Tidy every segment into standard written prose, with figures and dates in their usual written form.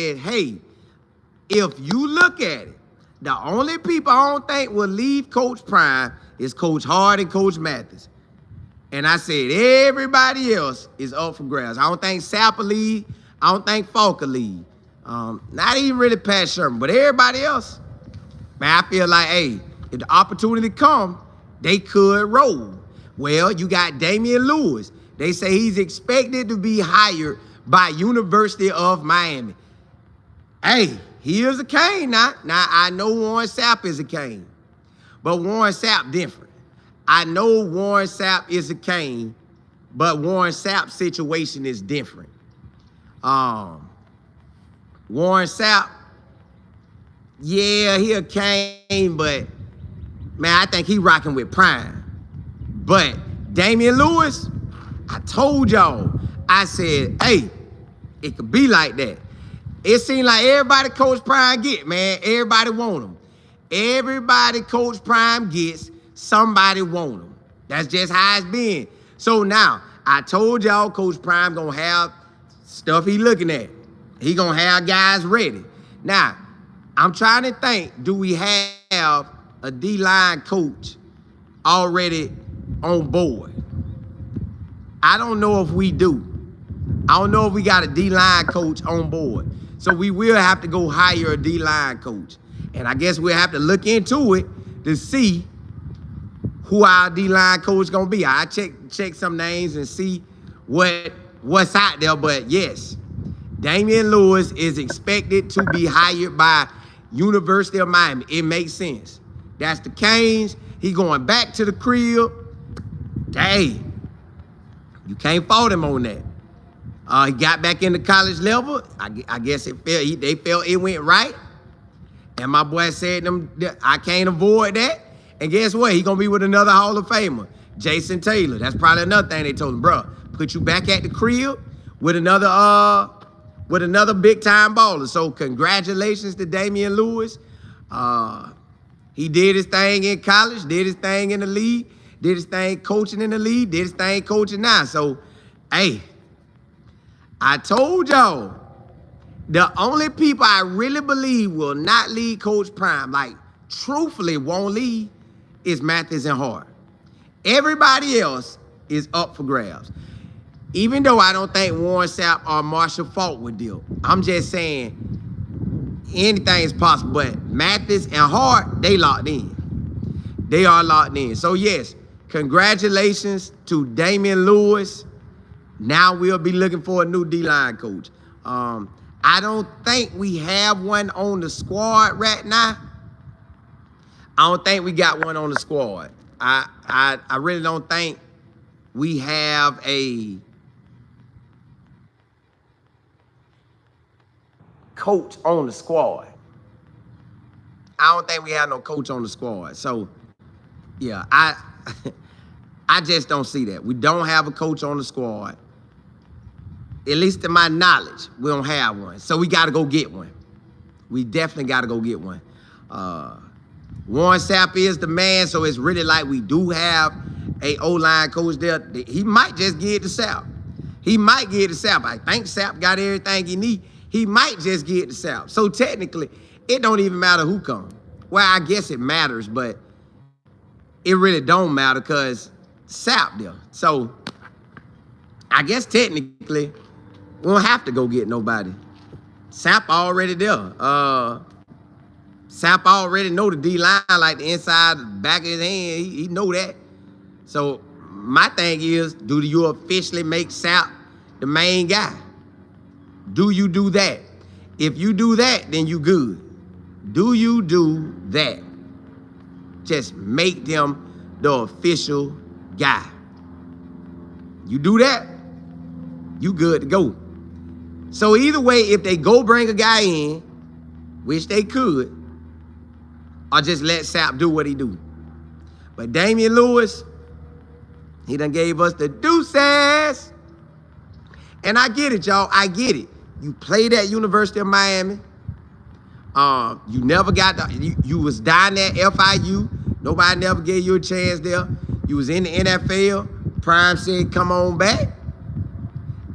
said, hey, if you look at it, the only people I don't think will leave Coach Prime is Coach Hard and Coach Mathis. And I said, everybody else is up for grabs. I don't think Sapp will leave. I don't think Falk will leave. Not even really Pat Sherman, but everybody else, man, I feel like, hey, if the opportunity come, they could roll. Well, you got Damien Lewis. They say he's expected to be hired by University of Miami. Hey, he is a Cane now. Now, I know Warren Sapp is a Cane, but Warren Sapp different. I know Warren Sapp is a Cane, but Warren Sapp's situation is different. Warren Sapp, yeah, he a Cane, but, man, I think he rocking with Prime. But Damien Lewis, I told y'all, I said, hey, it could be like that. It seemed like everybody Coach Prime get, man. Everybody want him. Everybody Coach Prime gets, somebody want him. That's just how it's been. So now, I told y'all Coach Prime gonna have stuff he looking at. He gonna have guys ready. Now, I'm trying to think, do we have a D-line coach already on board? I don't know if we do. I don't know if we got a D-line coach on board. So we will have to go hire a D-line coach. And I guess we'll have to look into it to see who our D-line coach gonna be. I check some names and see what's out there. But yes, Damien Lewis is expected to be hired by University of Miami. It makes sense. That's the Canes. He going back to the crib. Hey, you can't fault him on that. He got back into college level. I guess they felt it went right. And my boy said I can't avoid that. And guess what? He gonna be with another Hall of Famer, Jason Taylor. That's probably another thing they told him, bro. Put you back at the crib with another big time baller. So congratulations to Damien Lewis. He did his thing in college, did his thing in the league, did his thing coaching in the league, did his thing coaching now. So, hey, I told y'all, the only people I really believe will not leave Coach Prime, like truthfully won't leave, is Mathis and Hart. Everybody else is up for grabs. Even though I don't think Warren Sapp or Marshall Falk would deal. I'm just saying anything is possible. But Mathis and Hart, they locked in. They are locked in. So yes, congratulations to Damien Lewis. Now we'll be looking for a new D-line coach. I don't think we have one on the squad right now. I don't think we got one on the squad. I really don't think we have a coach on the squad. I don't think we have no coach on the squad. So, yeah, I just don't see that. We don't have a coach on the squad. At least to my knowledge, we don't have one. So we got to go get one. We definitely got to go get one. Warren Sapp is the man, so it's really like we do have a O-line coach there. He might just give it to Sapp. He might give it to Sapp. I think Sapp got everything he need. He might just give it to Sapp. So technically, it don't even matter who comes. Well, I guess it matters, but it really don't matter because Sapp there. So I guess technically, we don't have to go get nobody. Sapp already there. Sapp already know the D-line like the inside, the back of his hand. He know that. So my thing is, do you officially make Sapp the main guy? Do you do that? If you do that, then you good. Do you do that? Just make them the official guy. You do that, you good to go. So either way, if they go bring a guy in, which they could, or just let Sapp do what he do. But Damien Lewis, he done gave us the deuces. And I get it, y'all. I get it. You played at University of Miami. You never got you was down there at FIU. Nobody never gave you a chance there. You was in the NFL. Prime said, come on back.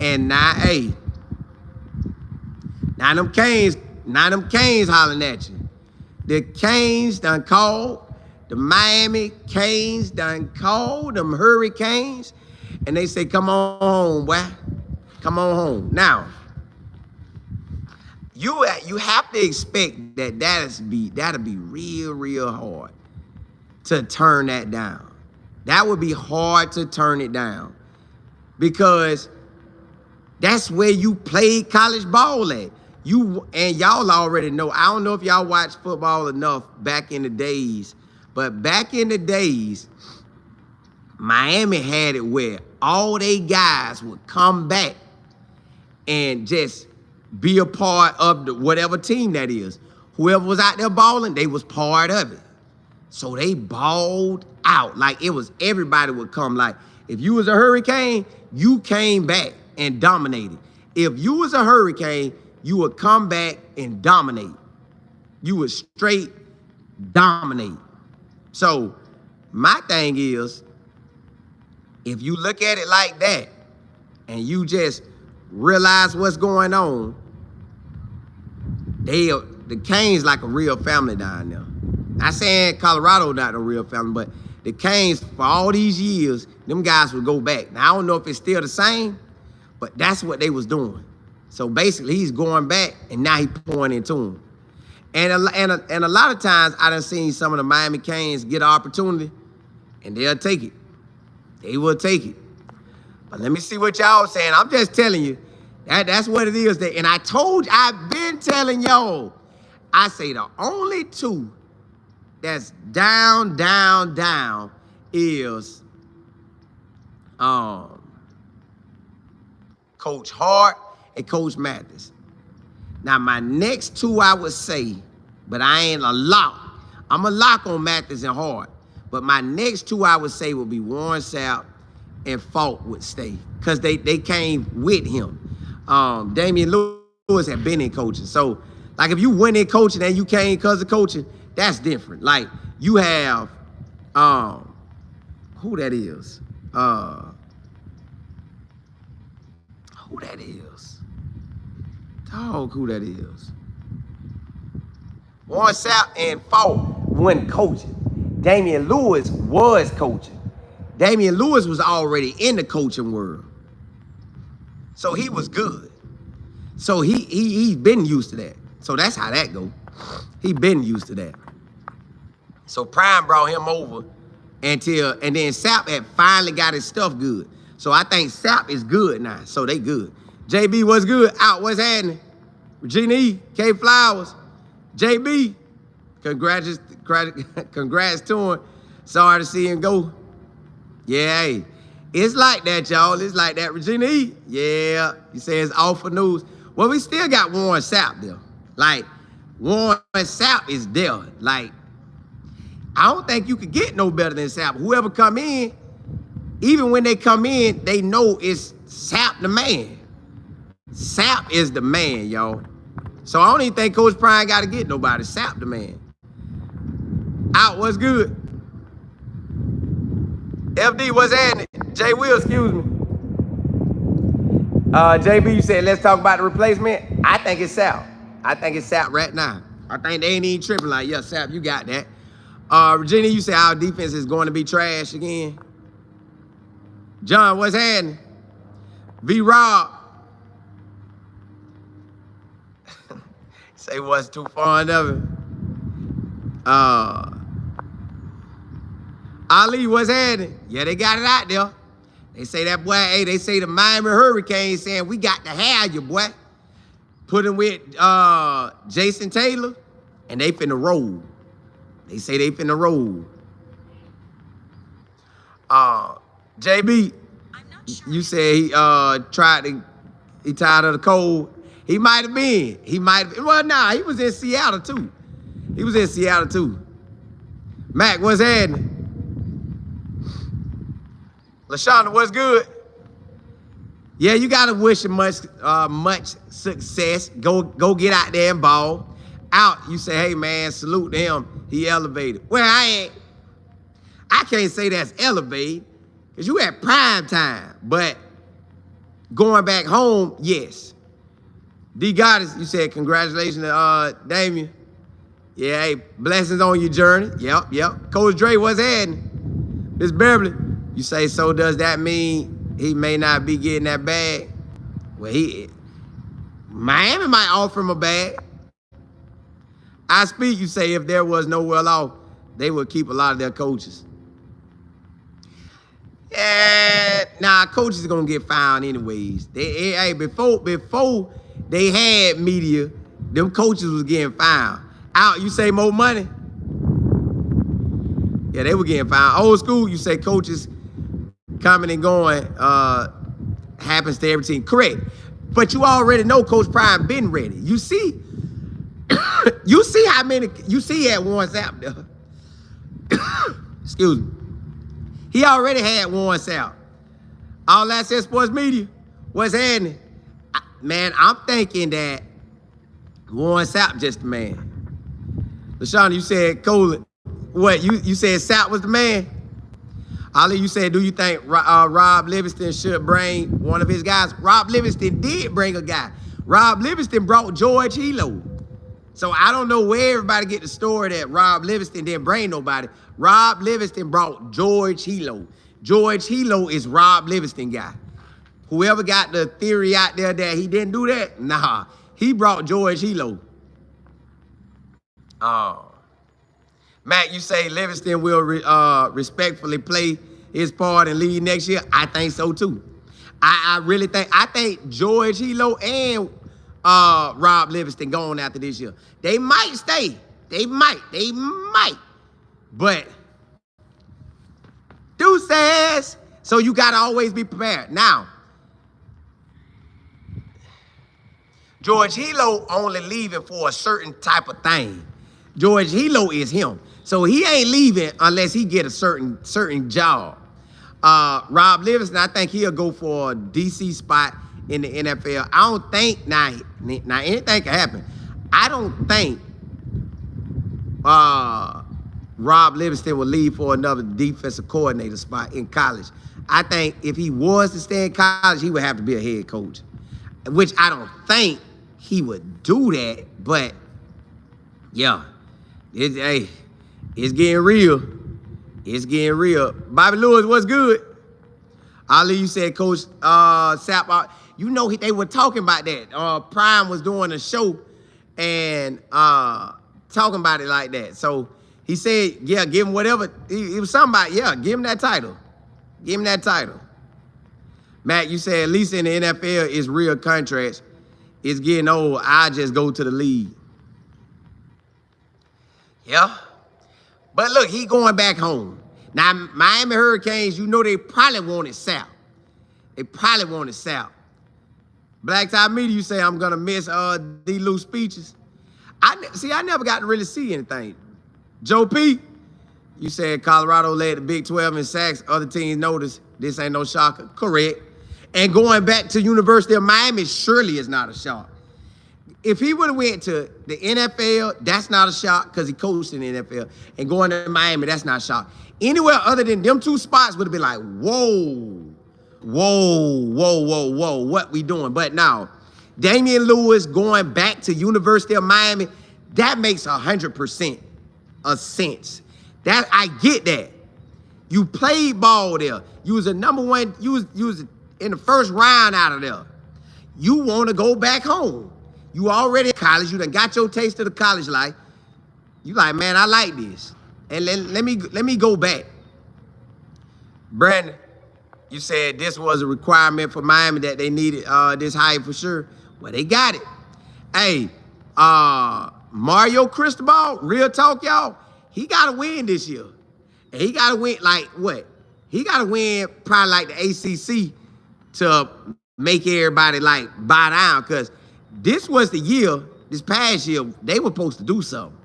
And now, hey, Now them Canes hollering at you. The Canes done called. The Miami Canes done called them Hurricanes. And they say, come on home, boy. Come on home. Now, you have to expect that that'll be real, real hard to turn that down. That would be hard to turn it down because that's where you played college ball at. And y'all already know. I don't know if y'all watch football enough back in the days, but back in the days, Miami had it where all they guys would come back and just be a part of whatever team that is. Whoever was out there balling, they was part of it. So they balled out. Like it was everybody would come. Like if you was a Hurricane, you came back and dominated. If you was a Hurricane, you would come back and dominate. You would straight dominate. So my thing is, if you look at it like that and you just realize what's going on, the Canes like a real family down there. Not saying Colorado not a real family, but the Canes, for all these years, them guys would go back. Now, I don't know if it's still the same, but that's what they was doing. So basically, he's going back, and now he pouring into him. And a lot of times, I done seen some of the Miami Canes get an opportunity, and they'll take it. They will take it. But let me see what y'all saying. I'm just telling you, that's what it is. And I've been telling y'all, I say the only two that's down is Coach Hart and Coach Mathis. Now, my next two I would say, but I ain't a lock. I'm a lock on Mathis and Hart. But my next two I would say would be Warren Sapp and Falk would stay because they came with him. Damien Lewis had been in coaching. So, like, if you went in coaching and you came because of coaching, that's different. Like, you have, who that is? Who that is? Dog, who that is? Warren Sapp and Falk went coaching. Damien Lewis was coaching. Damien Lewis was already in the coaching world. So he was good. So he's been used to that. So that's how that go. He been used to that. So Prime brought him over and then Sapp had finally got his stuff good. So I think Sapp is good now. So they good. JB, what's good? Out, what's happening? Regina E, K Flowers, JB, congrats to him. Sorry to see him go. Yeah, hey, it's like that, y'all. It's like that. Regina E, yeah, he says awful news. Well, we still got Warren Sapp there. Like, Warren Sapp is there. Like, I don't think you could get no better than Sapp. Whoever come in, even when they come in, they know it's Sapp the man. Sapp is the man, y'all. So I don't even think Coach Prime got to get nobody. Sapp the man. Out, what's good? FD, what's happening? J. Will, excuse me. JB, you said, let's talk about the replacement. I think it's Sapp. I think it's Sapp right now. I think they ain't even tripping like, yeah, Sapp, you got that. Regina, you say our defense is going to be trash again. John, what's happening? V-Rob. Say what's too fond of it. Ali, what's happening? Yeah, they got it out there. They say that boy, hey, they say the Miami Hurricanes saying we got to have you, boy. Put him with Jason Taylor, and they finna roll. They say they finna roll. JB, you said he he tired of the cold. He might have been. Well, nah, he was in Seattle too. Mac, what's happening? LaShonda, what's good? Yeah, you gotta wish him much success. Go get out there and ball. Out, you say, hey man, salute to him. He elevated. Well, I can't say that's elevated, because you had prime time. But going back home, yes. D Goddess, you said congratulations to Damien. Yeah, hey, blessings on your journey. Yep. Coach Dre, what's happening? Miss Beverly, you say, so does that mean he may not be getting that bag? Well, Miami might offer him a bag. I speak, you say, if there was no well off, they would keep a lot of their coaches. Yeah, nah, coaches are gonna get found anyways. Before they had media, them coaches was getting found. Out, you say more money? Yeah, they were getting found. Old school, you say coaches coming and going happens to every team. Correct. But you already know Coach Prime been ready. You see, you see how many, you see at Warren Sapp there. Excuse me. He already had Warren Sapp. All Access Sports Media, what's happening? Man, I'm thinking that Warren Sapp just the man. LaShawn, you said Colin. What, you said Sapp was the man? Ali, you said, do you think Rob Livingston should bring one of his guys? Rob Livingston did bring a guy. Rob Livingston brought George Hilo. So I don't know where everybody get the story that Rob Livingston didn't bring nobody. Rob Livingston brought George Hilo. George Hilo is Rob Livingston guy. Whoever got the theory out there that he didn't do that, nah, he brought George Hilo. Matt, you say Livingston will respectfully play his part and lead next year? I think so too. I really think, George Hilo and Rob Livingston going after this year. They might stay. They might. But deuces. So you got to always be prepared. Now, George Hilo only leaving for a certain type of thing. George Hilo is him. So he ain't leaving unless he get a certain job. Rob Livingston, I think he'll go for a DC spot in the NFL. I don't think, now anything can happen. I don't think Rob Livingston will leave for another defensive coordinator spot in college. I think if he was to stay in college, he would have to be a head coach, which I don't think he would do that, but yeah, it's getting real. It's getting real. Bobby Lewis, what's good? Ali, you said Coach Sapp, you know they were talking about that. Prime was doing a show and talking about it like that. So he said, yeah, give him whatever. It was something about, yeah, give him that title. Give him that title. Matt, you said at least in the NFL, it's real contracts. It's getting old. I just go to the league. Yeah. But look, he going back home. Now, Miami Hurricanes, you know they probably wanted Sapp. Black Tie Media, you say I'm going to miss D. Lou speeches. I never got to really see anything. Joe P., you said Colorado led the Big 12 in sacks. Other teams noticed. This ain't no shocker. Correct. And going back to University of Miami surely is not a shock. If he would have went to the NFL, that's not a shock because he coached in the NFL. And going to Miami, that's not a shock. Anywhere other than them two spots would have been like, whoa, what we doing? But now, Damien Lewis going back to University of Miami, that makes 100% of sense. That I get that. You played ball there. You was a number one, you was in the first round out of there. You want to go back home. You already in college. You done got your taste of the college life. You like, man, I like this. And let me go back. Brandon, you said this was a requirement for Miami that they needed this hire for sure. Well, they got it. Hey, Mario Cristobal, real talk, y'all, he got to win this year. And he got to win, like, what? He got to win probably like the ACC to make everybody, like, bow down. Because this was the year, this past year, they were supposed to do something.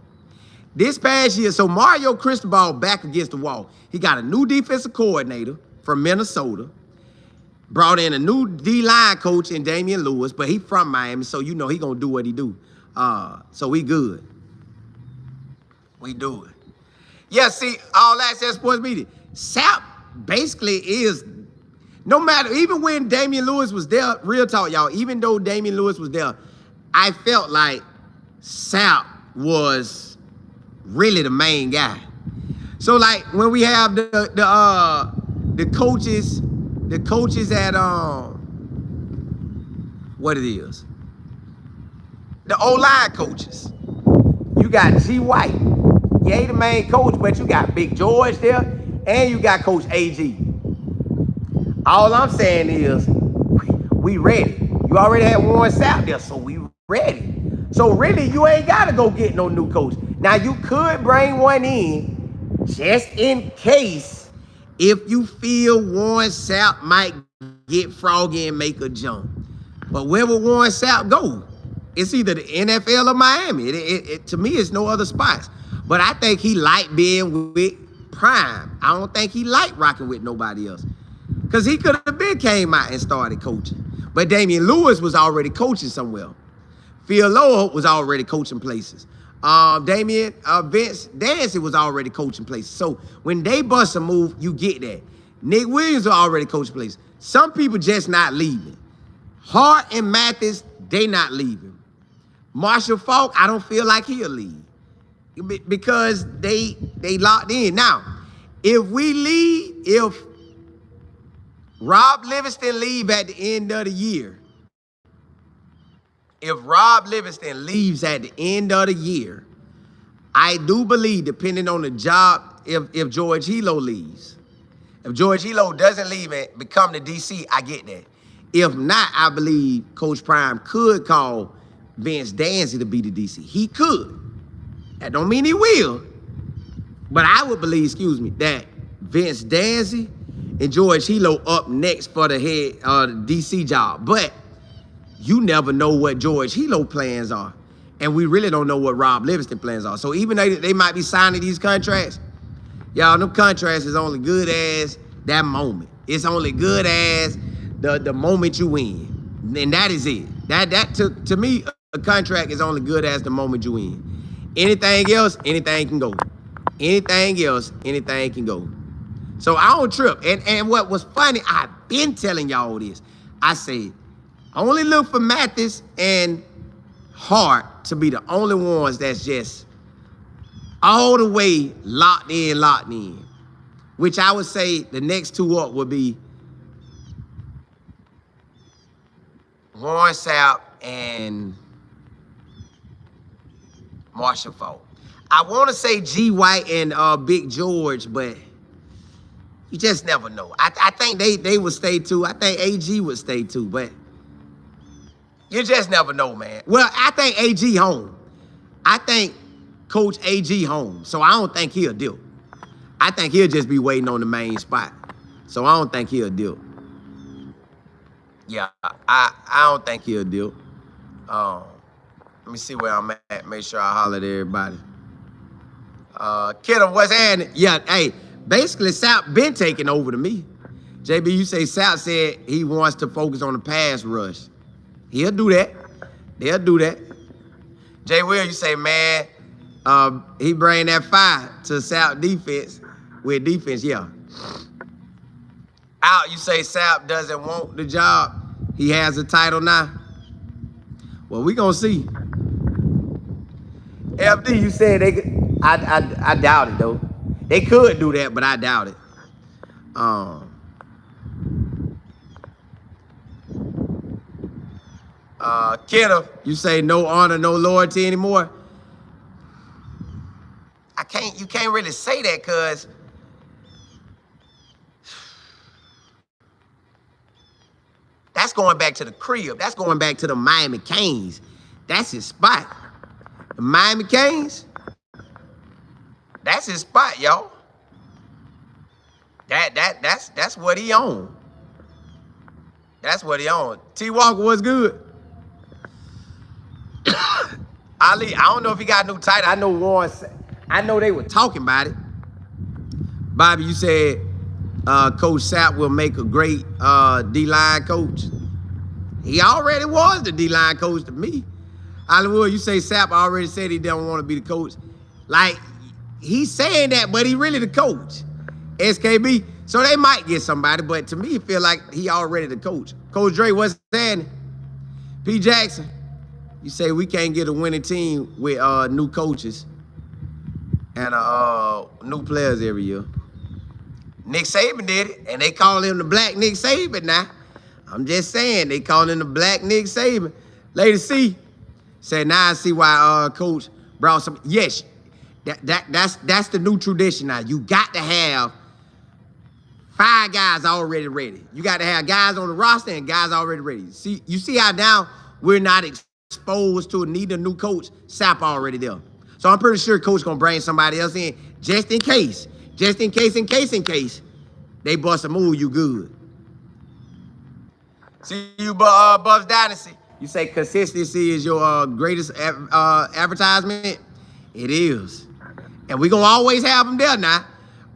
This past year, so Mario Cristobal back against the wall. He got a new defensive coordinator from Minnesota. Brought in a new D-line coach in Damien Lewis, but he from Miami, so you know he going to do what he do. So we good. We do it. Yeah, see, All Access Sports Media. Sapp basically is, no matter, even when Damien Lewis was there, real talk, y'all, even though Damien Lewis was there, I felt like Sapp was really the main guy. So like when we have the coaches at what it is, the O-line coaches. You got G White, he the main coach, but you got Big George there, and you got Coach AG. All I'm saying is, we ready. You already had Warren Sapp there, so we ready. So really, you ain't gotta go get no new coach. Now you could bring one in, just in case, if you feel Warren Sapp might get froggy and make a jump. But where would Warren Sapp go? It's either the NFL or Miami. To me, it's no other spots. But I think he liked being with Prime. I don't think he liked rocking with nobody else. Because he could have been came out and started coaching. But Damien Lewis was already coaching somewhere. Phil Lowe was already coaching places. Vince Dancy was already coaching places. So when they bust a move, you get that. Nick Williams was already coaching places. Some people just not leaving. Hart and Mathis, they not leaving. Marshall Faulk, I don't feel like he'll leave because they locked in. Now, if Rob Livingston leave at the end of the year, if Rob Livingston leaves at the end of the year, I do believe, depending on the job, if George Hilo leaves. If George Hilo doesn't leave and become the DC, I get that. If not, I believe Coach Prime could call Vince Dancy to be the DC. He could. That don't mean he will. But I would believe, that Vince Dancy and George Hilo up next for the head DC job. But you never know what George Hilo plans are. And we really don't know what Rob Livingston plans are. So even though they might be signing these contracts, y'all, them contracts is only good as that moment. It's only good as the moment you win. And that is it. That to me, a contract is only good as the moment you win. Anything else, anything can go. Anything else, anything can go. So I don't trip. And what was funny, I've been telling y'all this. I said, only look for Mathis and Hart to be the only ones that's just all the way locked in. Which I would say the next two up would be Warren Sapp and Marshall Faulk. I want to say G White and Big George, but you just never know. I think they would stay too. I think AG would stay too, but you just never know, man. Well, I think AG home. I think Coach AG home. So I don't think he'll do. I think he'll just be waiting on the main spot. So I don't think he'll do. Yeah, I don't think he'll do. Let me see where I'm at. Make sure I holler at everybody. Kiddo, what's happening? Yeah, hey, basically Sapp been taking over to me. JB, you say Sapp said he wants to focus on the pass rush. He'll do that. They'll do that. Jay Will, you say, man, he bring that fire to Sapp defense. With defense, yeah. Out, you say Sapp doesn't want the job. He has a title now. Well, we gonna see. FD, you said they could. I doubt it though. They could do that, but I doubt it. Kiddo, you say no honor, no loyalty anymore. You can't really say that because that's going back to the crib. That's going back to the Miami Canes. That's his spot. The Miami Canes, that's his spot, y'all. That's what he owned. That's what he owned. T. Walker was good. Ali, I don't know if he got a new title. I know Warren. I know they were talking about it. Bobby, you said Coach Sapp will make a great D-line coach. He already was the D-line coach to me. Hollywood, you say Sapp already said he don't want to be the coach. Like, he's saying that, but he really the coach. SKB. So they might get somebody, but to me, it feel like he already the coach. Coach Dre, what's happening? P. Jackson. You say we can't get a winning team with new coaches and new players every year. Nick Saban did it, and they call him the Black Nick Saban now. I'm just saying, they call him the Black Nick Saban. Lady C said, now I see why Coach brought some. Yes, that's the new tradition now. You got to have 5 guys already ready. You got to have guys on the roster and guys already ready. You see how now we're not exposed to need a new coach. Sapp already there. So I'm pretty sure Coach gonna bring somebody else in just in case. Just in case they bust a move, you good. See you, Buffs Dynasty. You say consistency is your greatest advertisement? It is. And we gonna always have them there now.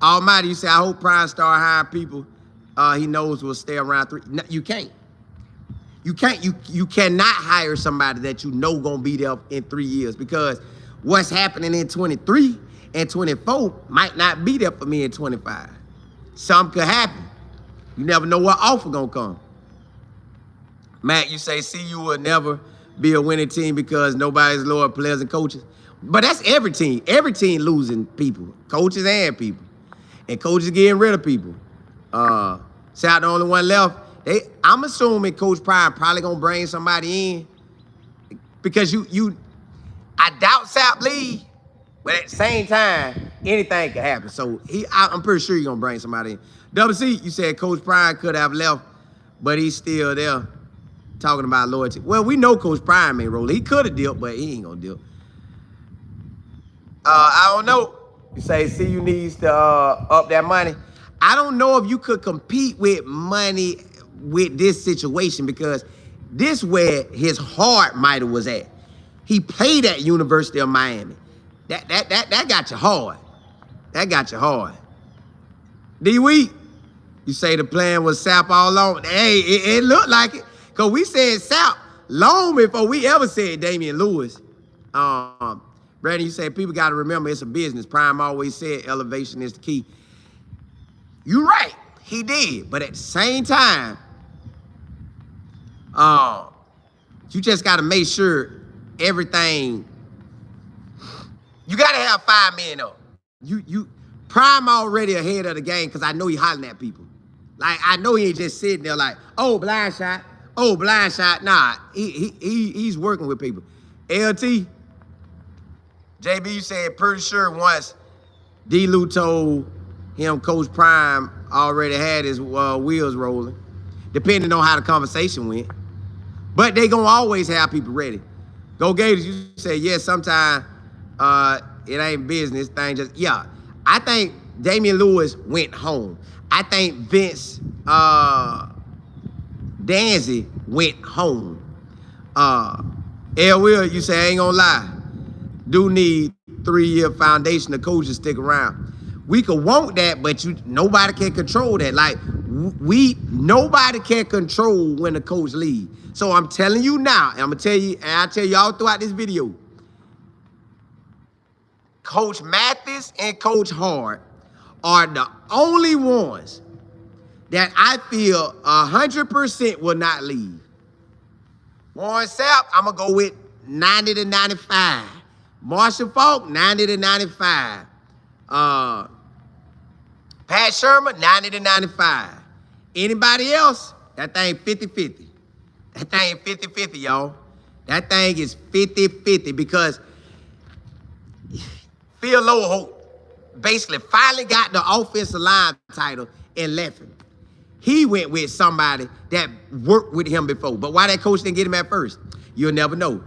Almighty, you say, I hope Prime start hiring people he knows will stay around 3. No, you can't. You cannot hire somebody that you know gonna be there in 3 years, because what's happening in 23 and 24 might not be there for me in 25. Something could happen. You never know what offer gonna come. Matt, you say, CU will never be a winning team because nobody's loyal players and coaches. But that's every team. Every team losing people, coaches and people. And coaches getting rid of people. Sapp the only one left. I'm assuming Coach Prime probably gonna bring somebody in, because I doubt Sapp leave, but at the same time, anything can happen. So I'm pretty sure he's gonna bring somebody in. Double C, you said Coach Prime could have left, but he's still there talking about loyalty. Well, we know Coach Prime ain't rolling. He could have dealt, but he ain't gonna deal. I don't know. You say CU needs to up that money. I don't know if you could compete with money with this situation, because this where his heart might have was at. He played at University of Miami. That got you hard. That got you hard. D-Week, you say the plan was Sapp all along. Hey, it looked like it. Because we said Sapp long before we ever said Damien Lewis. Brandon, you said people got to remember it's a business. Prime always said elevation is the key. You're right. He did. But at the same time, you just got to make sure everything. You got to have 5 men up. Prime already ahead of the game, because I know he hollering at people. Like, I know he ain't just sitting there like, oh, blind shot. Oh, blind shot. Nah, he's working with people. LT, JB, you said pretty sure once D-Lou told him Coach Prime already had his wheels rolling, depending on how the conversation went. But they gonna always have people ready. Go Gators, you say, yeah, sometimes it ain't business thing. Just, yeah. I think Damien Lewis went home. I think Vince Danzy went home. L. Will, you say, I ain't gonna lie. Do need 3-year foundation of coaches stick around. We could want that, but nobody can control that. Like, nobody can control when the coach leaves. So I'm telling you now, and I'm gonna tell you, and I'll tell you all throughout this video, Coach Mathis and Coach Hart are the only ones that I feel 100% will not leave. Warren Sapp, I'm gonna go with 90 to 95. Marshall Falk, 90 to 95. Pat Sherman, 90 to 95. Anybody else, that thing 50-50. That thing 50-50, y'all. That thing is 50-50, because Phil Loweholt basically finally got the offensive line title and left him. He went with somebody that worked with him before. But why that coach didn't get him at first, you'll never know.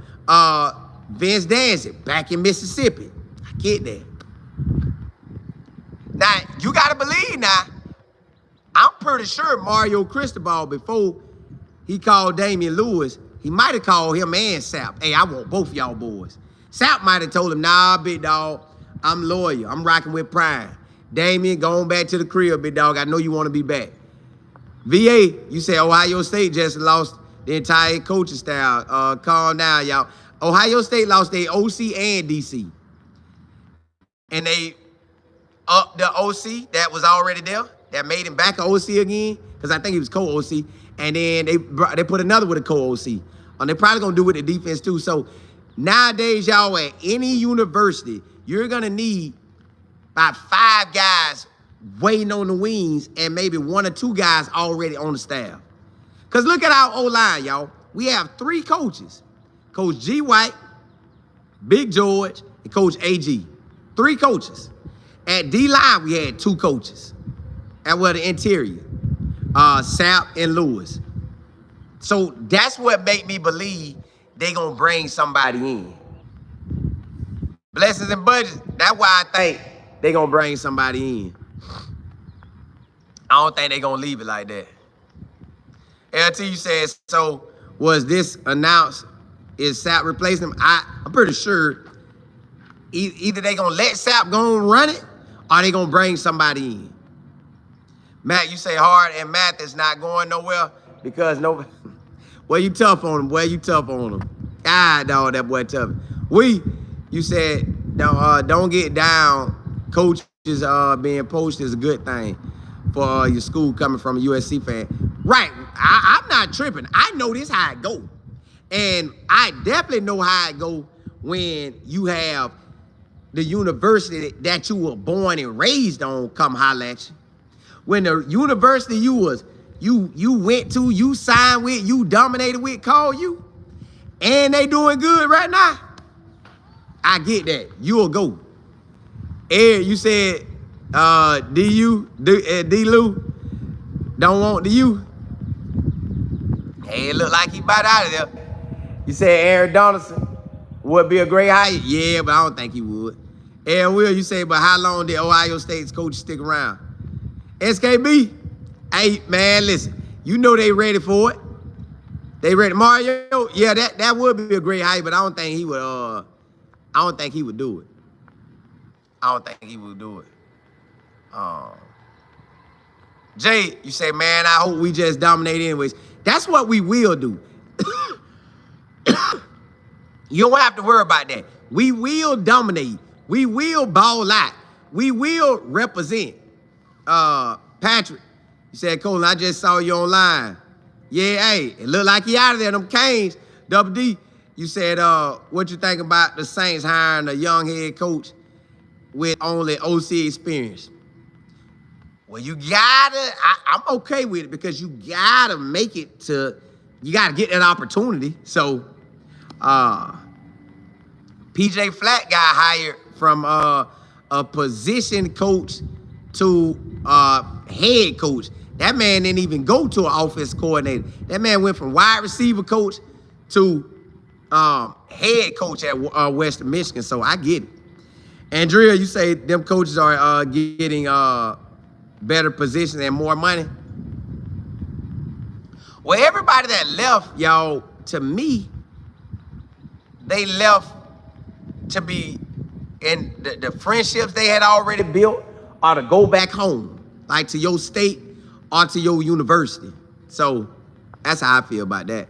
Vince Danzy, back in Mississippi. I get that. Now, you got to believe now, I'm pretty sure Mario Cristobal, before he called Damien Lewis, he might have called him and Sapp. Hey, I want both y'all boys. Sapp might have told him, nah, big dog, I'm loyal. I'm rocking with Prime. Damien, going back to the crib, big dog. I know you want to be back. VA, you say Ohio State just lost the entire coaching style. Calm down, y'all. Ohio State lost their OC and DC. And they upped the OC that was already there, that made him back an OC again, because I think he was co-OC. And then they put another with a co-OC. They're probably gonna do with the defense too. So nowadays, y'all, at any university, you're gonna need about 5 guys waiting on the wings and maybe 1 or 2 guys already on the staff. Because look at our O-line, y'all. We have 3 coaches. Coach G. White, Big George, and Coach AG. 3 coaches. At D-line, we had 2 coaches. And the interior, Sapp and Lewis. So that's what made me believe they gonna bring somebody in. Blessings and budgets, that's why I think they gonna bring somebody in. I don't think they gonna leave it like that. LT says, so was this announced? Is Sapp replacing him? I'm pretty sure either they gonna let Sapp go and run it or they gonna bring somebody in. Matt, you say hard and math is not going nowhere because no. Well, you tough on him, boy. You tough on him. God, dog, that boy tough. You said don't get down. Coaches being poached is a good thing for your school coming from a USC fan. Right. I'm not tripping. I know this how it go. And I definitely know how it go when you have the university that you were born and raised on come holler at you. When the university you went to, you signed with, you dominated with, call you, and they doing good right now, I get that. You'll go. Ed, you said D-Lou don't want the U. Hey, it look like he about out of there. You said Aaron Donaldson would be a great hire. Yeah, but I don't think he would. Aaron Will, you say, but how long did Ohio State's coach stick around? SKB, hey, man, listen. You know they ready for it. They ready. Mario, yeah, that would be a great hire, but I don't think he would. I don't think he would do it. I don't think he would do it. Jay, you say, man, I hope we just dominate anyways. That's what we will do. You don't have to worry about that. We will dominate. We will ball out. We will represent. Patrick, you said, Colin, I just saw you online. Yeah, hey, it looked like he out of there, them Canes. Double D, you said, what you think about the Saints hiring a young head coach with only OC experience? Well, you gotta, I'm okay with it because you gotta make it to, you gotta get that opportunity. So, PJ Flatt got hired from a position coach to head coach. That man didn't even go to an offense coordinator. That man went from wide receiver coach to head coach at Western Michigan. So I get it. Andrea, you say them coaches are getting better positions and more money. Well, everybody that left, y'all, to me, they left to be in the friendships they had already built or to go back home, like to your state or to your university. So that's how I feel about that.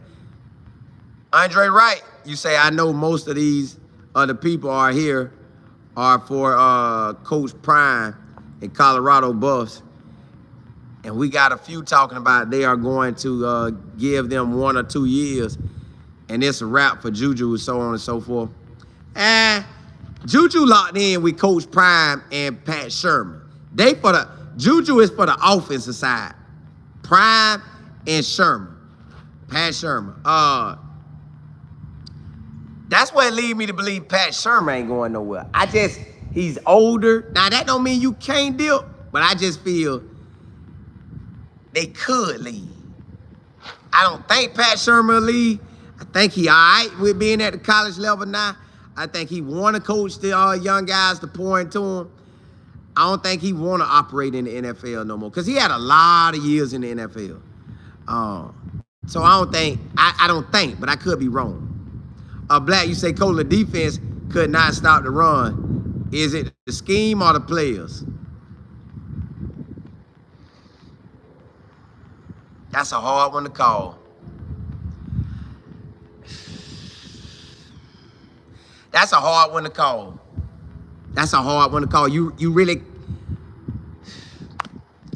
Andre Wright, you say, I know most of these other people are here are for Coach Prime and Colorado Buffs. And we got a few talking about they are going to give them 1 or 2 years. And it's a wrap for Juju and so on and so forth. Juju locked in with Coach Prime and Pat Sherman. Juju is for the offensive side. Prime and Sherman. Pat Sherman. That's what lead me to believe Pat Sherman ain't going nowhere. He's older. Now, that don't mean you can't deal, but I just feel they could leave. I don't think Pat Sherman will leave. I think he all right with being at the college level now. I think he want to coach the young guys to pour into him. I don't think he want to operate in the NFL no more because he had a lot of years in the NFL. So I don't think, but I could be wrong. Black, you say, Cola, defense could not stop the run. Is it the scheme or the players? That's a hard one to call. That's a hard one to call. That's a hard one to call. You really,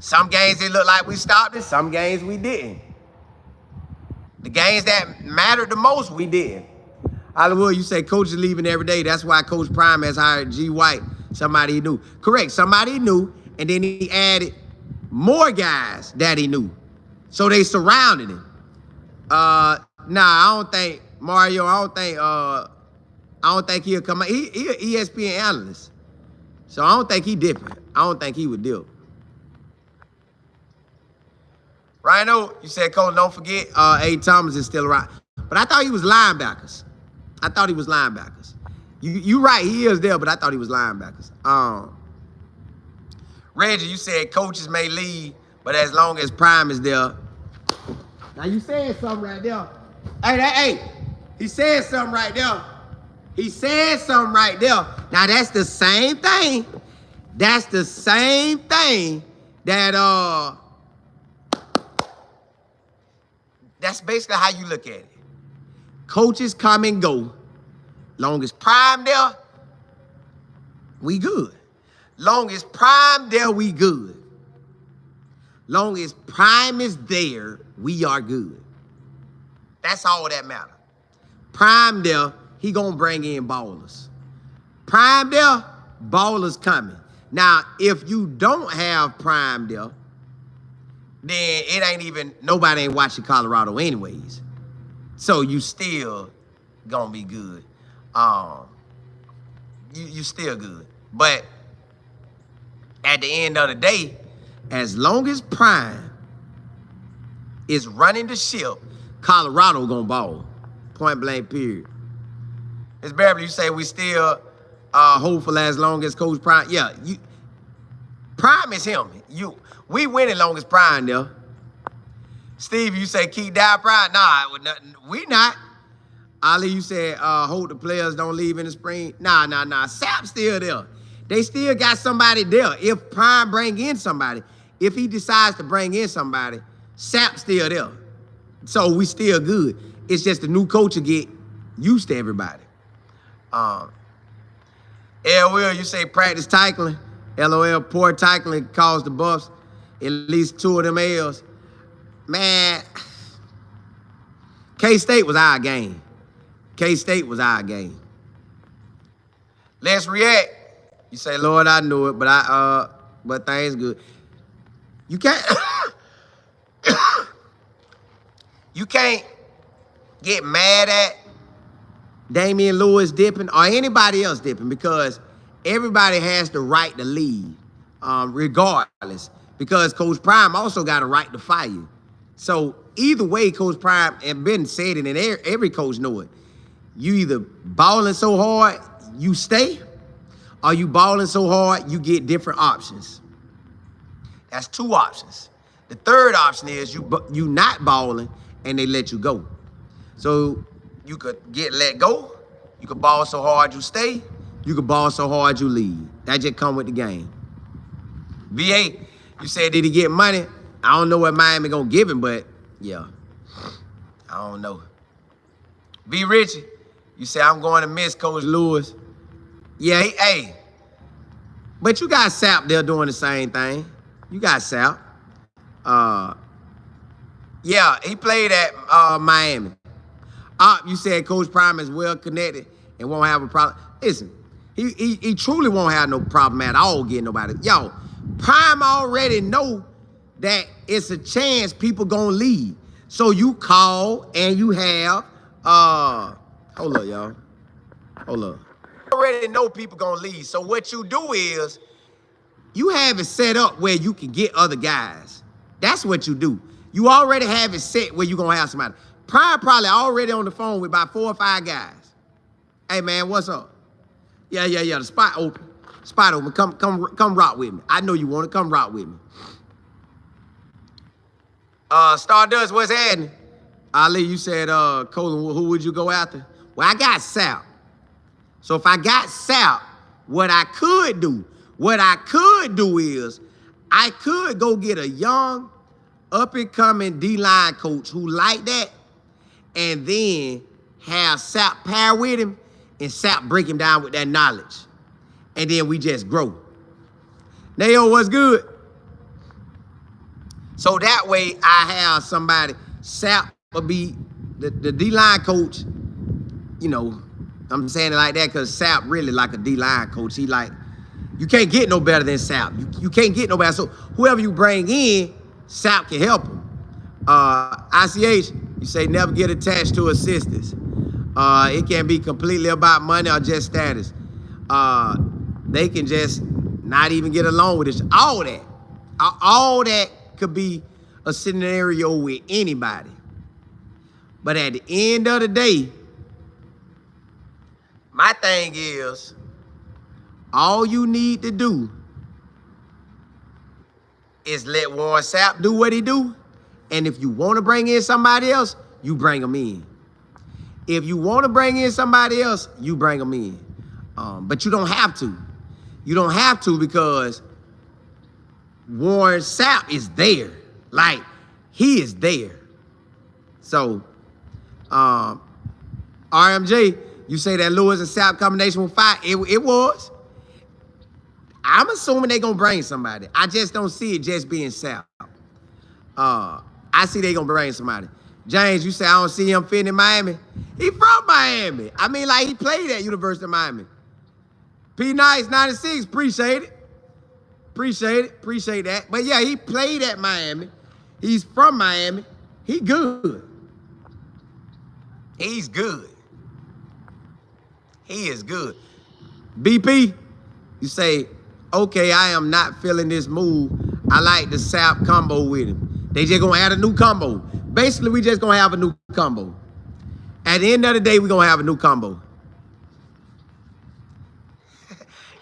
some games it looked like we stopped it, some games we didn't. The games that mattered the most, we did. Hollywood, you say coach is leaving every day. That's why Coach Prime has hired G. White, somebody he knew. Correct, somebody he knew, and then he added more guys that he knew. So they surrounded him. Nah, I don't think Mario. I don't think he'll come out. He an ESPN analyst, so I don't think he different. I don't think he would deal. Rhino, you said, Coach, don't forget, A. Thomas is still around. But I thought he was linebackers. You right, he is there, but I thought he was linebackers. Reggie, you said coaches may leave, but as long as Prime is there. Now you said something right there. Hey, he said something right there. Now that's the same thing. That's basically how you look at it. Coaches come and go. Long as Prime there, we good. Long as Prime there, we good. Long as Prime is there, we are good. That's all that matters. Prime there, he gonna bring in ballers. Prime there, ballers coming. Now, if you don't have Prime there, then it ain't even, nobody ain't watching Colorado anyways. So you still gonna be good. You still good. But at the end of the day, as long as Prime is running the ship, Colorado gonna ball. Point blank, period. Ms. Beverly, you say we still hopeful as long as Coach Prime. Yeah, Prime is him. We win as long as Prime there. Steve, you say keep down Prime. Nah, we not. Ali, you said hope the players don't leave in the spring. Nah. Sapp still there. They still got somebody there. If Prime bring in somebody, if he decides to bring in somebody, Sapp still there. So we still good. It's just the new coach will get used to everybody. Will, you say practice tackling. LOL, poor tackling caused the Buffs at least 2 of them L's. Man, K-State was our game. Let's react. You say, Lord, I knew it, but things good. You can't you can't get mad at Damien Lewis dipping or anybody else dipping because everybody has the right to leave, regardless. Because Coach Prime also got a right to fire you. So either way, Coach Prime, and Ben said it, and every coach know it. You either balling so hard, you stay, or you balling so hard, you get different options. That's 2 options. The third option is you not balling, and they let you go. So you could get let go. You could ball so hard you stay. You could ball so hard you leave. That just come with the game. VA, you said, did he get money? I don't know what Miami gonna give him, but yeah, I don't know. V. Richie, you say, I'm going to miss Coach Lewis. Yeah, but you got Sapp there doing the same thing. You got Sapp. Yeah, he played at Miami. You said Coach Prime is well connected and won't have a problem. Listen, he truly won't have no problem at all getting nobody. Yo, Prime already know that it's a chance people gonna leave. So you call and you have, hold up, y'all. Hold up. You already know people gonna leave. So what you do is, you have it set up where you can get other guys. That's what you do. You already have it set where you gonna have somebody. Prime probably already on the phone with about 4 or 5 guys. Hey man, what's up? Yeah, the spot open. Spot open. Come rock with me. I know you want to come rock with me. Stardust, what's happening? Ali, you said, Colin, who would you go after? Well, I got Sapp. So if I got Sapp, what I could do is I could go get a young, up-and-coming D-line coach who like that, and then have Sapp pair with him, and Sapp break him down with that knowledge. And then we just grow. Nayo, what's good? So that way I have somebody, Sapp will be the D-line coach, you know, I'm saying it like that because Sapp really like a D-line coach. He like, you can't get no better than Sapp. You can't get no better. So whoever you bring in, Sapp can help him. ICH, you say never get attached to assistants. It can be completely about money or just status. They can just not even get along with it. All that could be a scenario with anybody. But at the end of the day, my thing is, all you need to do is let Warren Sapp do what he do. And if you want to bring in somebody else, you bring them in. If you want to bring in somebody else, you bring them in. But you don't have to. You don't have to because Warren Sapp is there. Like, he is there. So, RMJ, you say that Lewis and Sapp combination was fire. It was. I'm assuming they're going to bring somebody. I just don't see it just being Sapp. I see they going to bring somebody. James, you say I don't see him fitting in Miami. He from Miami. I mean, like, he played at University of Miami. P. Nice, 96, appreciate it. Appreciate that. But yeah, he played at Miami. He's from Miami. He good. He's good. He is good. BP, you say, okay, I am not feeling this move. I like the Sapp combo with him. They just gonna add a new combo. Basically, we just gonna have a new combo. At the end of the day, we gonna have a new combo.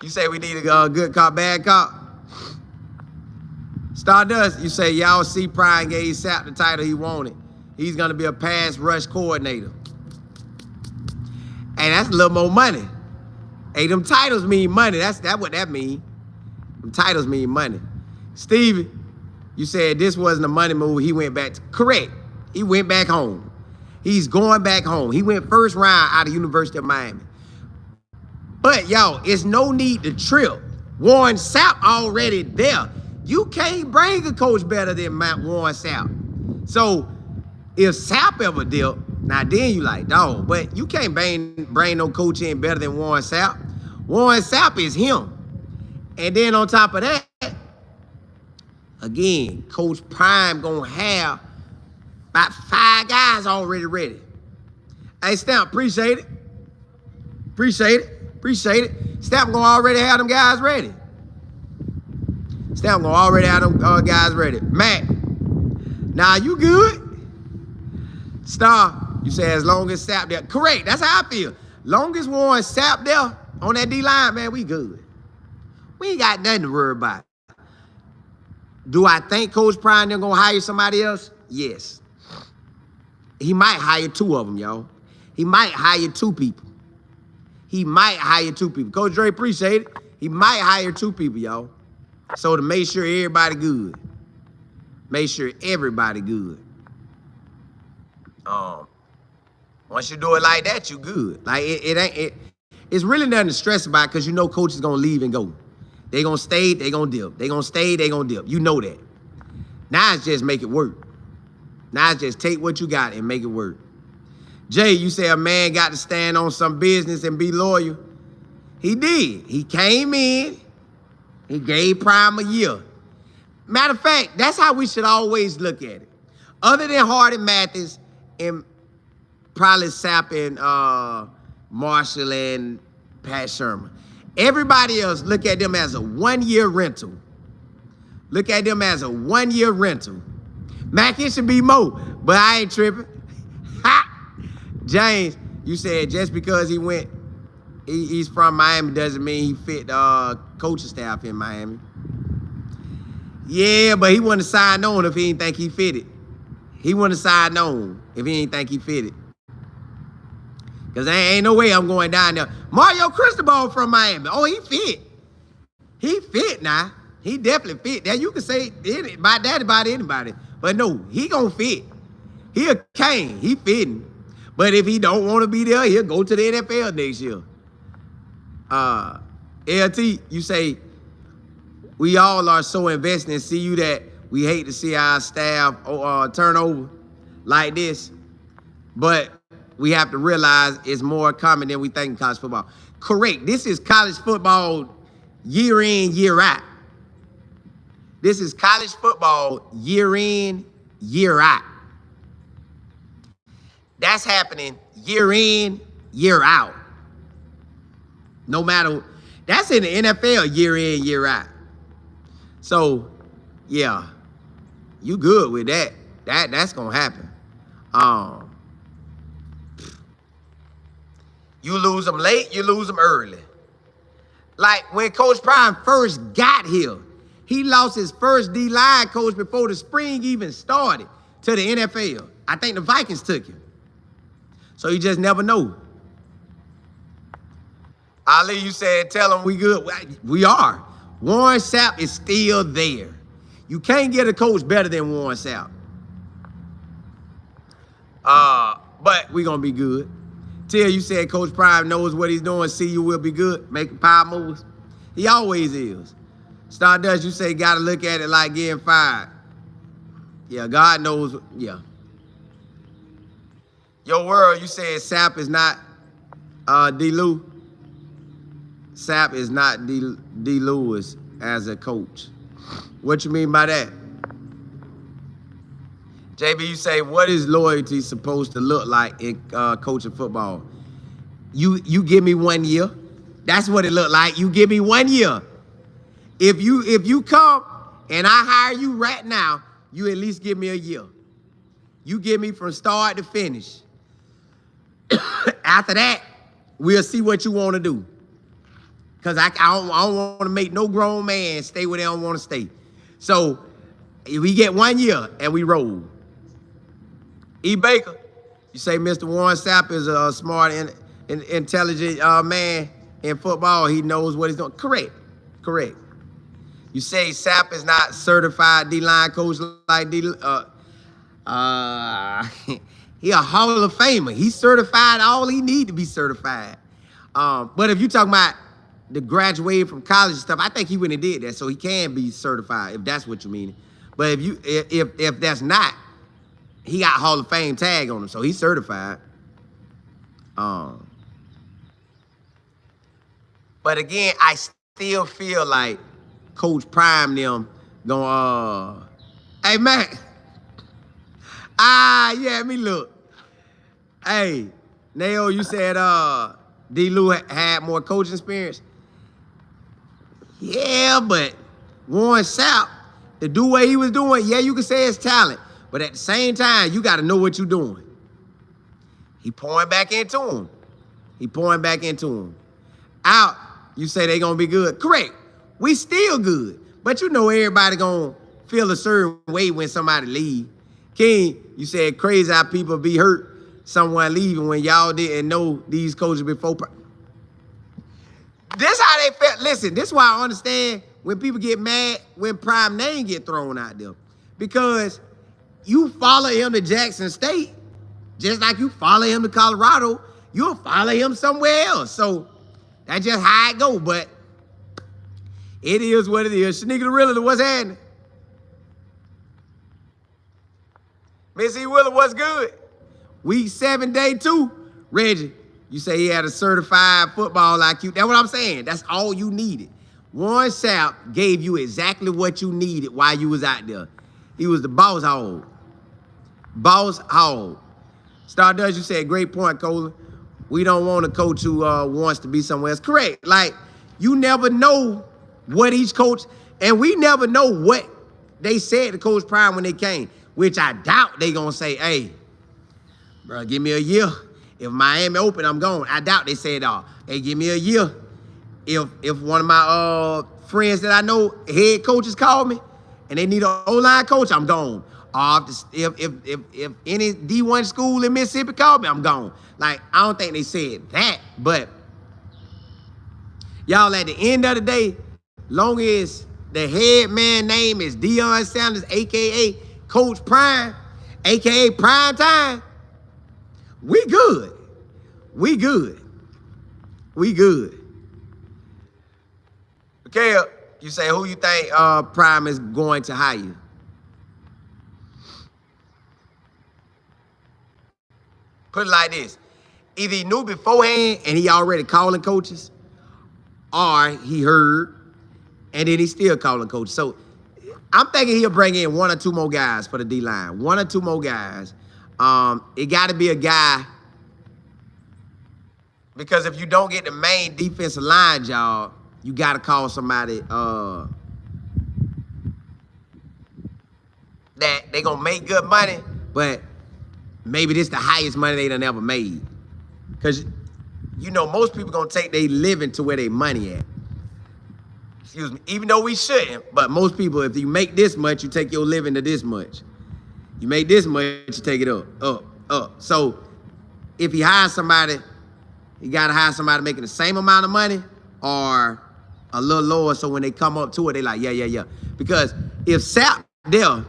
You say we need a good cop, bad cop. Stardust, you say y'all see Prime gave Sapp the title he wanted. He's gonna be a pass rush coordinator. Hey, that's a little more money. Hey, them titles mean money. That's what that mean. Them titles mean money. Stevie, you said this wasn't a money move. He went back to, correct. He went back home. He's going back home. He went first round out of University of Miami. But y'all, it's no need to trip. Warren Sapp already there. You can't bring a coach better than Warren Sapp. So if Sapp ever dealt, now then you like, dog, but you can't bring no coach in better than Warren Sapp. Warren Sapp is him. And then on top of that, again, Coach Prime gonna have about 5 guys already ready. Hey, Stamp, appreciate it. Stamp gonna already have them guys ready. Stamp gonna already have them guys ready. Matt, now you good? Star, you say as long as Sapp there. Correct, that's how I feel. Long as Warren Sapp there on that D-line, man, we good. We ain't got nothing to worry about. Do I think Coach Prime they're gonna hire somebody else? Yes. He might hire 2 of them, y'all. He might hire 2 people. Coach Dre, appreciate it. He might hire 2 people, y'all. So to make sure everybody good. Once you do it like that, you good. Like it's really nothing to stress about because you know coach is gonna leave and go. They gonna stay, they gonna dip. They gonna stay, they gonna dip. You know that. Now it's just make it work. Now it's just take what you got and make it work. Jay, you say a man got to stand on some business and be loyal. He did. He came in. He gave Prime a year. Matter of fact, that's how we should always look at it. Other than Hardy Mathis and probably Sapp and Marshall and Pat Sherman. Everybody else look at them as a 1-year rental. Mac, it should be more, but I ain't tripping. James, you said just because he's from Miami doesn't mean he fit coaching staff in Miami. Yeah, but he wouldn't have signed on if he didn't think he fitted. Because there ain't no way I'm going down there. Mario Cristobal from Miami. Oh, he fit. He fit now. He definitely fit. Now you can say about that about anybody. But no, he gonna fit. He a king. He fitting. But if he don't want to be there, he'll go to the NFL next year. LT, you say, we all are so invested in CU that we hate to see our staff turn over like this. But we have to realize it's more common than we think in college football. Correct. This is college football year in, year out. This is college football year in, year out. That's happening year in, year out. No matter, that's in the NFL year in, year out. So, yeah, you good with that. That's gonna happen. You lose them late, you lose them early. Like when Coach Prime first got here, he lost his first D-line coach before the spring even started to the NFL. I think the Vikings took him. So you just never know. Ali, you said, tell them we good. We are. Warren Sapp is still there. You can't get a coach better than Warren Sapp. But we're going to be good. Till you said Coach Prime knows what he's doing. See, you will be good. Making power moves. He always is. Stardust, you say, got to look at it like getting fired. Yeah, God knows. Yeah. Your world, you said Sapp is not D-Lew. Sapp is not D. Lewis as a coach. What you mean by that? JB, you say, what is loyalty supposed to look like in coaching football? You give me 1 year. That's what it look like. You give me 1 year. If you come and I hire you right now, you at least give me a year. You give me from start to finish. After that, we'll see what you want to do. Because I don't want to make no grown man stay where they don't want to stay. So we get 1 year and we roll. E. Baker, you say Mr. Warren Sapp is a smart and intelligent man in football. He knows what he's doing. Correct. You say Sapp is not certified D-line coach like D. He a Hall of Famer. He's certified all he need to be certified. But if you talking about the graduated from college and stuff, I think he wouldn't have did that, so he can be certified if that's what you mean. But if that's not, he got Hall of Fame tag on him, so he's certified. But again, I still feel like Coach Prime them going, hey man, yeah, me look. Hey, Nail, you said D-Lew had more coaching experience. Yeah, but Warren Sapp, to do what he was doing, yeah, you can say it's talent. But at the same time, you got to know what you're doing. He pouring back into him. Out, you say they going to be good. Correct. We still good. But you know everybody going to feel a certain way when somebody leave. King, you said crazy how people be hurt someone leaving when y'all didn't know these coaches before. This how they felt. Listen, this is why I understand when people get mad when Prime name get thrown out there. Because you follow him to Jackson State, just like you follow him to Colorado, you'll follow him somewhere else. So that's just how it go. But it is what it is. Shanika the Realtor, what's happening? Miss E. Willer, what's good? Week 7, day 2. Reggie, you say he had a certified football IQ. That's what I'm saying. That's all you needed. Warren Sapp gave you exactly what you needed while you was out there. He was the boss hog. Boss hog. Stardust, you said, great point, Colin. We don't want a coach who wants to be somewhere else. Correct. Like, you never know what each coach, and we never know what they said to Coach Prime when they came, which I doubt they going to say, hey, bro, give me a year. If Miami open, I'm going. I doubt they said, hey, give me a year. If one of my friends that I know, head coaches call me, and they need an O-line coach, I'm gone. If any D1 school in Mississippi called me, I'm gone. Like, I don't think they said that, but y'all, at the end of the day, long as the head man name is Deion Sanders, a.k.a. Coach Prime, a.k.a. Prime Time, we good. Okay, you say, who you think Prime is going to hire? Put it like this. Either he knew beforehand and he already calling coaches, or he heard and then he still calling coaches. So I'm thinking he'll bring in 1 or 2 more guys for the D-line. 1 or 2 more guys. It got to be a guy, because if you don't get the main defensive line job, you got to call somebody that they going to make good money, but maybe this the highest money they done ever made. Because, you know, most people going to take their living to where they money at. Excuse me. Even though we shouldn't, but most people, if you make this much, you take your living to this much. You make this much, you take it up. So if he hires somebody, you got to hire somebody making the same amount of money or a little lower, so when they come up to it, they like, yeah. Because if Sapp there,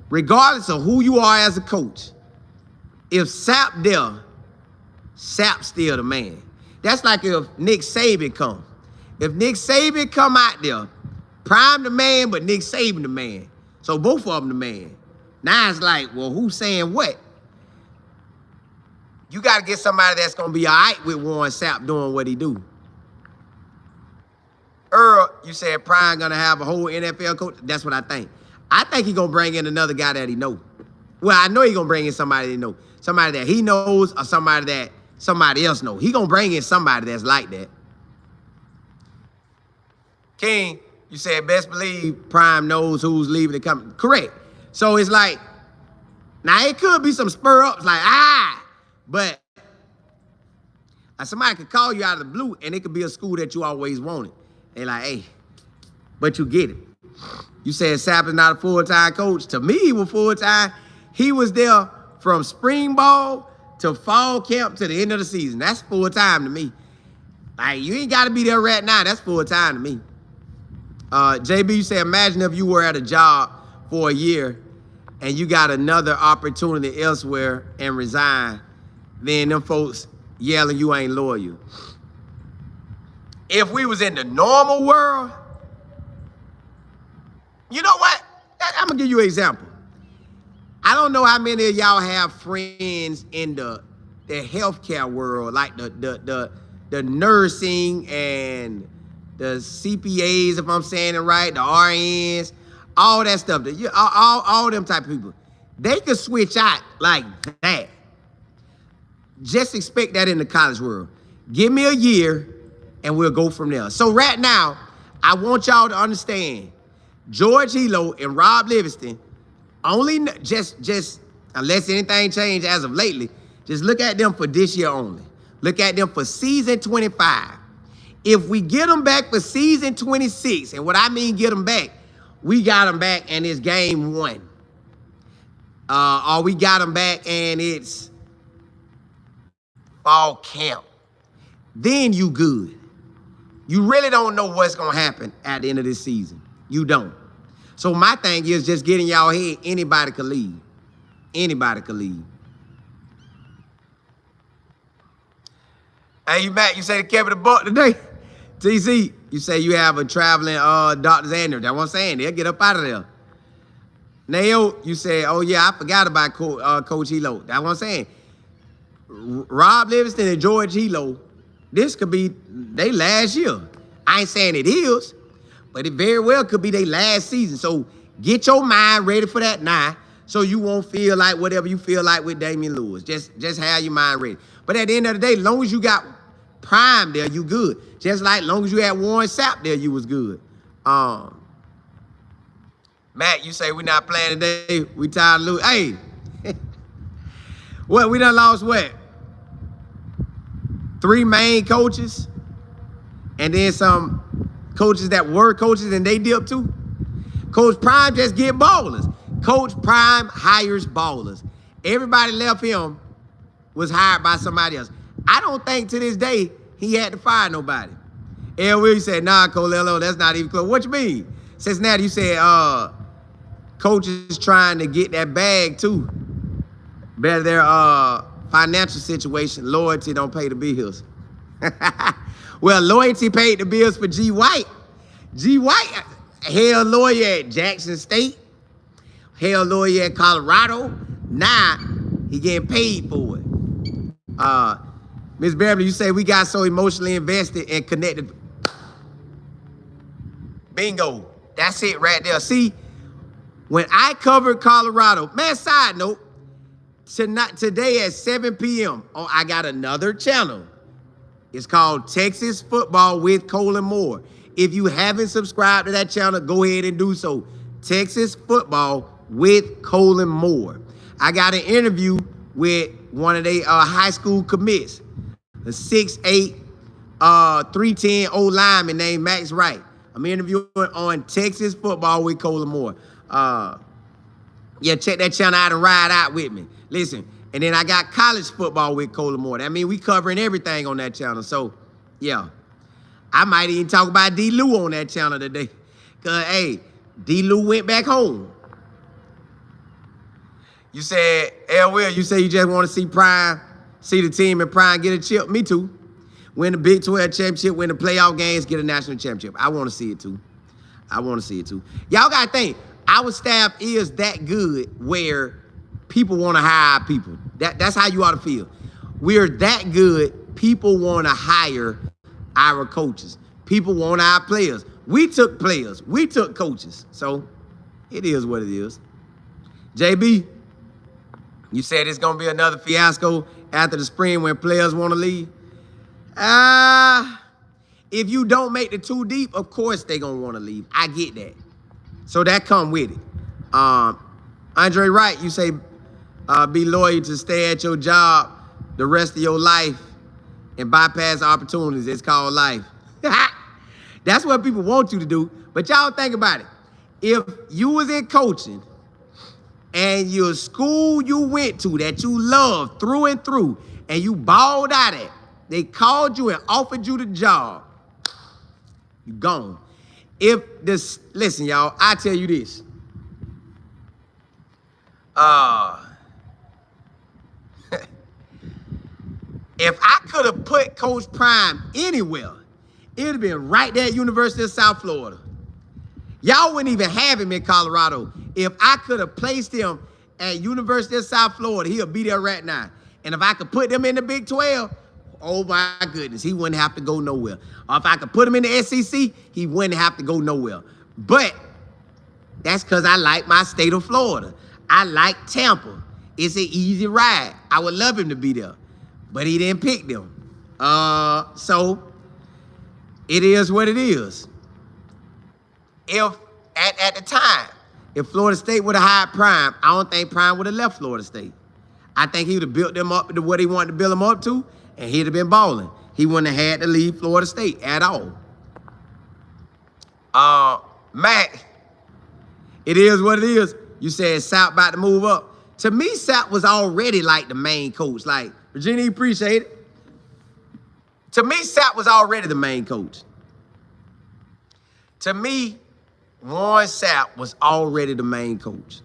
regardless of who you are as a coach, if Sapp there, Sapp's still the man. That's like if Nick Saban come. If Nick Saban come out there, Prime the man, but Nick Saban the man. So both of them the man. Now it's like, well, who's saying what? You got to get somebody that's going to be all right with Warren Sapp doing what he do. Earl, you said Prime going to have a whole NFL coach. That's what I think. I think he's going to bring in another guy that he know. Well, I know he's going to bring in somebody that he know. Somebody that he knows or somebody that somebody else knows. He's going to bring in somebody that's like that. King, you said best believe Prime knows who's leaving the company. Correct. So it's like, now it could be some spur ups like, but somebody could call you out of the blue and it could be a school that you always wanted. They like, hey, but you get it. You said Sapp is not a full-time coach. To me, he was full-time. He was there from spring ball to fall camp to the end of the season. That's full-time to me. Like, you ain't got to be there right now. That's full-time to me. JB, you say, imagine if you were at a job for a year and you got another opportunity elsewhere and resign, then them folks yelling you ain't loyal. If we was in the normal world, you know what? I'm gonna give you an example. I don't know how many of y'all have friends in the healthcare world, like the nursing and the CPAs, if I'm saying it right, the RNs, all that stuff. All them type of people. They could switch out like that. Just expect that in the college world. Give me a year and we'll go from there. So right now, I want y'all to understand, George Hilo and Rob Livingston, only just unless anything changed as of lately, just look at them for this year only. Look at them for season 25. If we get them back for season 26, and what I mean get them back, we got them back and it's game 1. Or we got them back and it's fall camp. Then you good. You really don't know what's going to happen at the end of this season. You don't. So my thing is just getting y'all head, anybody could leave. Anybody could leave. Hey, you Matt, you say they kept it a buck today? TC, you say you have a traveling Dr. Xander. That's what I'm saying. They'll get up out of there. Nayo, you say, oh yeah, I forgot about Coach Hilo. That's what I'm saying. Rob Livingston and George Hilo, this could be they last year. I ain't saying it is, but it very well could be their last season. So get your mind ready for that now, so you won't feel like whatever you feel like with Damien Lewis. Just have your mind ready. But at the end of the day, as long as you got Prime there, you good. Just like long as you had Warren Sapp there, you was good. Matt, you say we not playing today. We tired of losing. Hey, what, we done lost what? 3 main coaches, and then some coaches that were coaches and they dipped too. Coach Prime just get ballers. Coach Prime hires ballers. Everybody left him was hired by somebody else. I don't think to this day he had to fire nobody. And we said, nah, Colello, that's not even close. What you mean? Cincinnati, you said coaches trying to get that bag too. Better their financial situation. Loyalty don't pay the bills. Well, loyalty paid the bills for G. White. G. White held lawyer at Jackson State, held lawyer at Colorado. Now he getting paid for it. Miss Beverly, you say we got so emotionally invested and connected. Bingo. That's it right there. See, when I covered Colorado, man, side note, today at 7 p.m., I got another channel. It's called Texas Football with Colin Moore. If you haven't subscribed to that channel, go ahead and do so. Texas Football with Colin Moore. I got an interview with one of their high school commits, a 6'8", 310 old lineman named Max Wright. I'm interviewing on Texas Football with Colin Moore. Yeah, check that channel out and ride out with me. Listen, and then I got college football with Colin Moore. That means we covering everything on that channel. So, yeah. I might even talk about D. Lou on that channel today. Because, hey, D. Lou went back home. You said, Will, you say you just want to see Prime, see the team and Prime get a chip. Me too. Win the Big 12 championship, win the playoff games, get a national championship. I want to see it too. I want to see it too. Y'all got to think, our staff is that good where people want to hire people. That's how you ought to feel. We're that good, people want to hire our coaches. People want our players. We took players. We took coaches. So it is what it is. JB, you said it's going to be another fiasco after the spring when players want to leave. If you don't make the too deep, of course they're going to want to leave. I get that. So that come with it. Andre Wright, you say be loyal to stay at your job the rest of your life and bypass opportunities. It's called life. That's what people want you to do. But y'all think about it. If you was in coaching and your school you went to that you loved through and through and you balled out at, they called you and offered you the job, you gone. Listen, y'all, I tell you this. If I could have put Coach Prime anywhere, it would have been right there at University of South Florida. Y'all wouldn't even have him in Colorado. If I could have placed him at University of South Florida, he'll be there right now. And if I could put them in the Big 12, oh my goodness, he wouldn't have to go nowhere. Or if I could put him in the SEC, he wouldn't have to go nowhere. But that's because I like my state of Florida. I like Tampa. It's an easy ride. I would love him to be there. But he didn't pick them. So it is what it is. If at the time, if Florida State would have hired Prime, I don't think Prime would have left Florida State. I think he would have built them up to what he wanted to build them up to, and he'd have been balling. He wouldn't have had to leave Florida State at all. Matt, it is what it is. You said Sapp about to move up. To me, Sapp was already like the main coach. Like, Virginia, appreciate it. To me, Sapp was already the main coach. To me, Warren Sapp was already the main coach.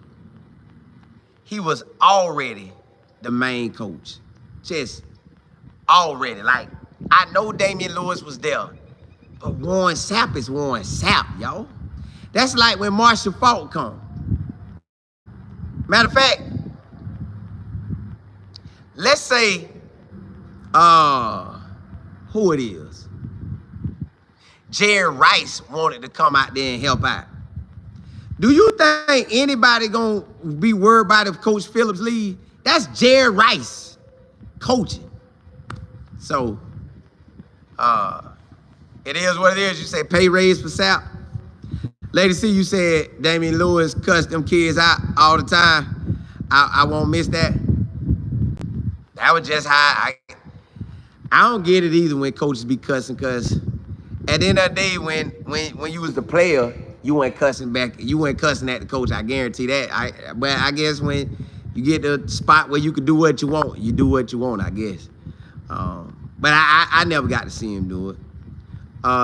He was already the main coach. Just already. Like, I know Damien Lewis was there, but Warren Sapp is Warren Sapp, y'all. That's like when Marshall Faulk come. Matter of fact, let's say, who it is. Jerry Rice wanted to come out there and help out. Do you think anybody gonna be worried about if Coach Phillips leave? That's Jerry Rice coaching. So, it is what it is. You say pay raise for Sapp. Lady C, you said Damien Lewis cussed them kids out all the time. I won't miss that. That was just how I don't get it either when coaches be cussing, because at the end of the day, when you was the player, you weren't cussing back. You weren't cussing at the coach. I guarantee that. But I guess when you get the spot where you can do what you want, you do what you want, I guess. But I never got to see him do it.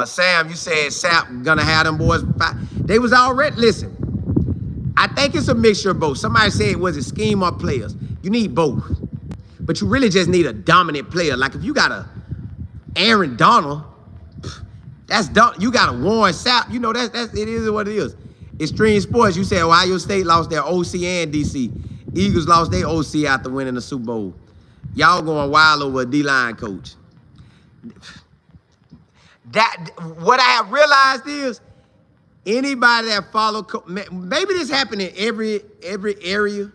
Sam, you said Sapp gonna have them boys fight. They was already, listen, I think it's a mixture of both. Somebody said, was it scheme or players? You need both. But you really just need a dominant player. Like if you got a Aaron Donald, you got a Warren Sapp, you know, it is what it is. Extreme Sports, you said Ohio State lost their OC and DC. Eagles lost their OC after winning the Super Bowl. Y'all going wild over a D-line coach. What I have realized is anybody that follow, maybe this happened in every area.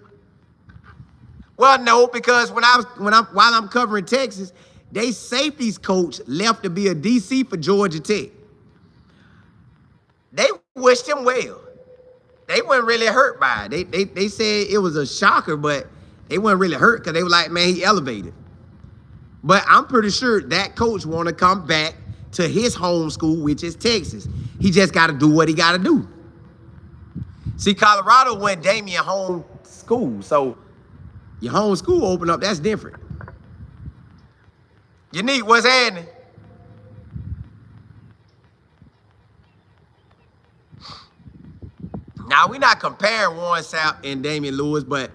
Well, no, because while I'm covering Texas, they safeties coach left to be a DC for Georgia Tech. They wished him well. They weren't really hurt by it. They said it was a shocker, but they weren't really hurt because they were like, man, he elevated. But I'm pretty sure that coach want to come back to his home school, which is Texas. He just got to do what he got to do. See, Colorado went Damien home school, so your home school open up, that's different. Unique, what's happening? Now, we're not comparing Warren Sapp and Damien Lewis, but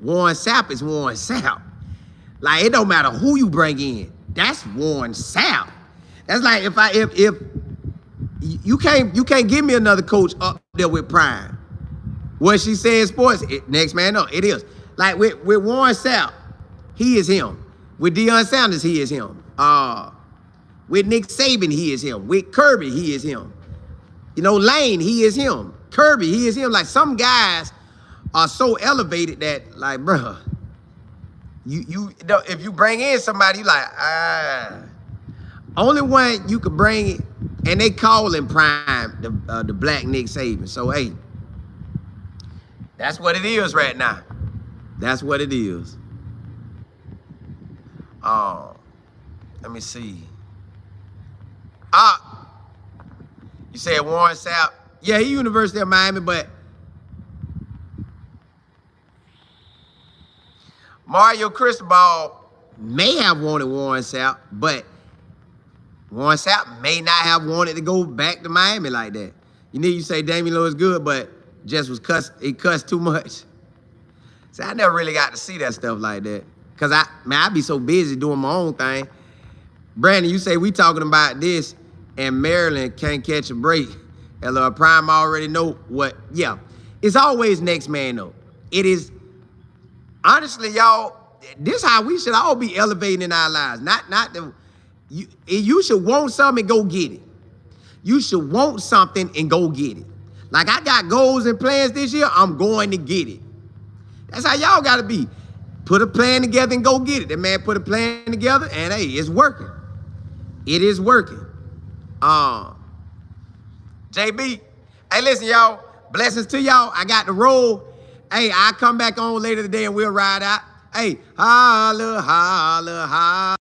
Warren Sapp is Warren Sapp. Like, it don't matter who you bring in. That's Warren Sapp. That's like if you can't give me another coach up there with Prime. What she said sports, next man up. It is. Like with Warren Sapp, he is him. With Deion Sanders, he is him. With Nick Saban, he is him. With Kirby, he is him. You know, Lane, he is him. Kirby, he is him. Like, some guys are so elevated that, like, bruh, you know, if you bring in somebody, you like, only one you could bring it, and they call him Prime, the black Nick Saban. So, hey, that's what it is right now. That's what it is. Let me see. You said Warren Sapp. Yeah, he University of Miami, but Mario Cristobal may have wanted Warren Sapp, but Warren Sapp may not have wanted to go back to Miami like that. You say Damien Lewis good, but just was he cussed too much. See, I never really got to see that stuff like that. Cause I be so busy doing my own thing. Brandon, you say we talking about this and Maryland can't catch a break. Hello, Prime already know what, yeah. It's always next man up. It is, honestly, y'all, this how we should all be elevating in our lives. Not the, you should want something and go get it. You should want something and go get it. Like, I got goals and plans this year, I'm going to get it. That's how y'all gotta be. Put a plan together and go get it. That man put a plan together and hey, it's working. It is working. JB, hey, listen, y'all. Blessings to y'all. I got the roll. Hey, I'll come back on later today and we'll ride out. Hey, holla, holla, holla.